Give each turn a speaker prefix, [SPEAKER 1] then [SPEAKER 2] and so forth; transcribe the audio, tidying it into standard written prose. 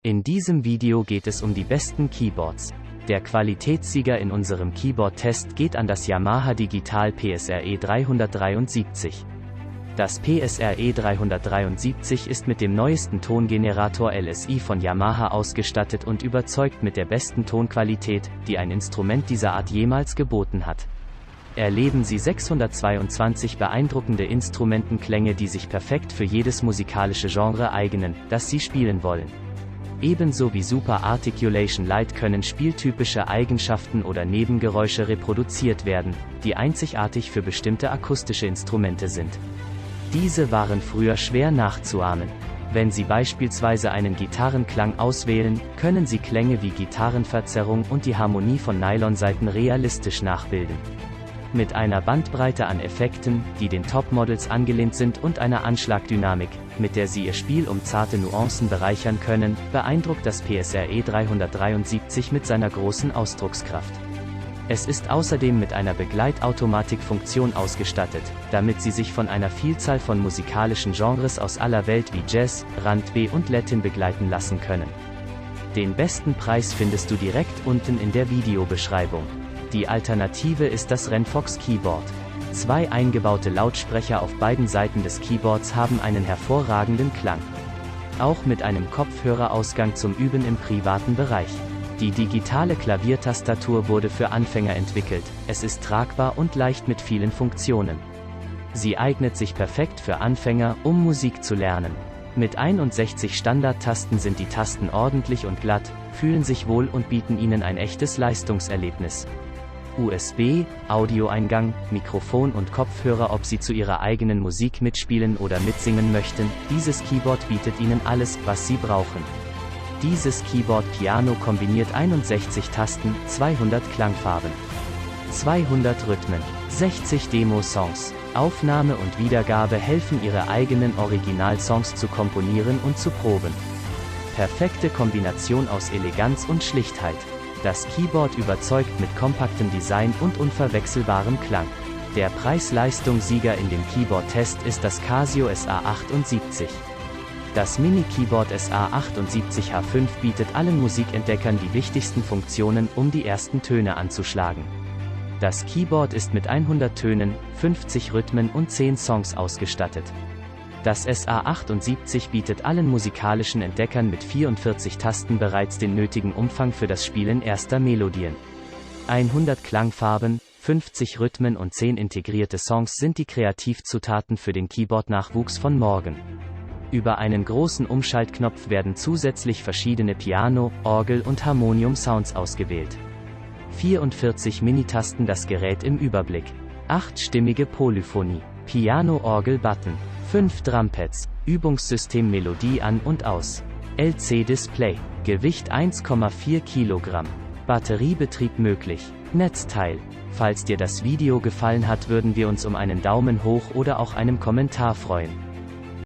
[SPEAKER 1] In diesem Video geht es um die besten Keyboards. Der Qualitätssieger in unserem Keyboard-Test geht an das Yamaha Digital PSRE 373. Das PSRE 373 ist mit dem neuesten Tongenerator LSI von Yamaha ausgestattet und überzeugt mit der besten Tonqualität, die ein Instrument dieser Art jemals geboten hat. Erleben Sie 622 beeindruckende Instrumentenklänge, die sich perfekt für jedes musikalische Genre eignen, das Sie spielen wollen. Ebenso wie Super Articulation Lite können spieltypische Eigenschaften oder Nebengeräusche reproduziert werden, die einzigartig für bestimmte akustische Instrumente sind. Diese waren früher schwer nachzuahmen. Wenn Sie beispielsweise einen Gitarrenklang auswählen, können Sie Klänge wie Gitarrenverzerrung und die Harmonie von Nylonsaiten realistisch nachbilden. Mit einer Bandbreite an Effekten, die den Topmodels angelehnt sind und einer Anschlagdynamik, mit der Sie Ihr Spiel um zarte Nuancen bereichern können, beeindruckt das PSRE 373 mit seiner großen Ausdruckskraft. Es ist außerdem mit einer Begleitautomatikfunktion ausgestattet, damit Sie sich von einer Vielzahl von musikalischen Genres aus aller Welt wie Jazz, R&B und Latin begleiten lassen können. Den besten Preis findest du direkt unten in der Videobeschreibung. Die Alternative ist das Renfox Keyboard. Zwei eingebaute Lautsprecher auf beiden Seiten des Keyboards haben einen hervorragenden Klang. Auch mit einem Kopfhörerausgang zum Üben im privaten Bereich. Die digitale Klaviertastatur wurde für Anfänger entwickelt, es ist tragbar und leicht mit vielen Funktionen. Sie eignet sich perfekt für Anfänger, um Musik zu lernen. Mit 61 Standardtasten sind die Tasten ordentlich und glatt, fühlen sich wohl und bieten Ihnen ein echtes Leistungserlebnis. USB, Audioeingang, Mikrofon und Kopfhörer. Ob Sie zu Ihrer eigenen Musik mitspielen oder mitsingen möchten, dieses Keyboard bietet Ihnen alles, was Sie brauchen. Dieses Keyboard Piano kombiniert 61 Tasten, 200 Klangfarben, 200 Rhythmen, 60 Demo-Songs. Aufnahme und Wiedergabe helfen, Ihre eigenen Originalsongs zu komponieren und zu proben. Perfekte Kombination aus Eleganz und Schlichtheit. Das Keyboard überzeugt mit kompaktem Design und unverwechselbarem Klang. Der Preis-Leistung-Sieger in dem Keyboard-Test ist das Casio SA78. Das Mini-Keyboard SA78H5 bietet allen Musikentdeckern die wichtigsten Funktionen, um die ersten Töne anzuschlagen. Das Keyboard ist mit 100 Tönen, 50 Rhythmen und 10 Songs ausgestattet. Das SA78 bietet allen musikalischen Entdeckern mit 44 Tasten bereits den nötigen Umfang für das Spielen erster Melodien. 100 Klangfarben, 50 Rhythmen und 10 integrierte Songs sind die Kreativzutaten für den Keyboard-Nachwuchs von morgen. Über einen großen Umschaltknopf werden zusätzlich verschiedene Piano-, Orgel- und Harmonium-Sounds ausgewählt. 44 Minitasten das Gerät im Überblick. 8-stimmige Polyphonie. Piano-Orgel-Button. 5 Drumpads. Übungssystem Melodie an und aus. LC-Display. Gewicht 1,4 Kilogramm. Batteriebetrieb möglich. Netzteil. Falls dir das Video gefallen hat, würden wir uns um einen Daumen hoch oder auch einem Kommentar freuen.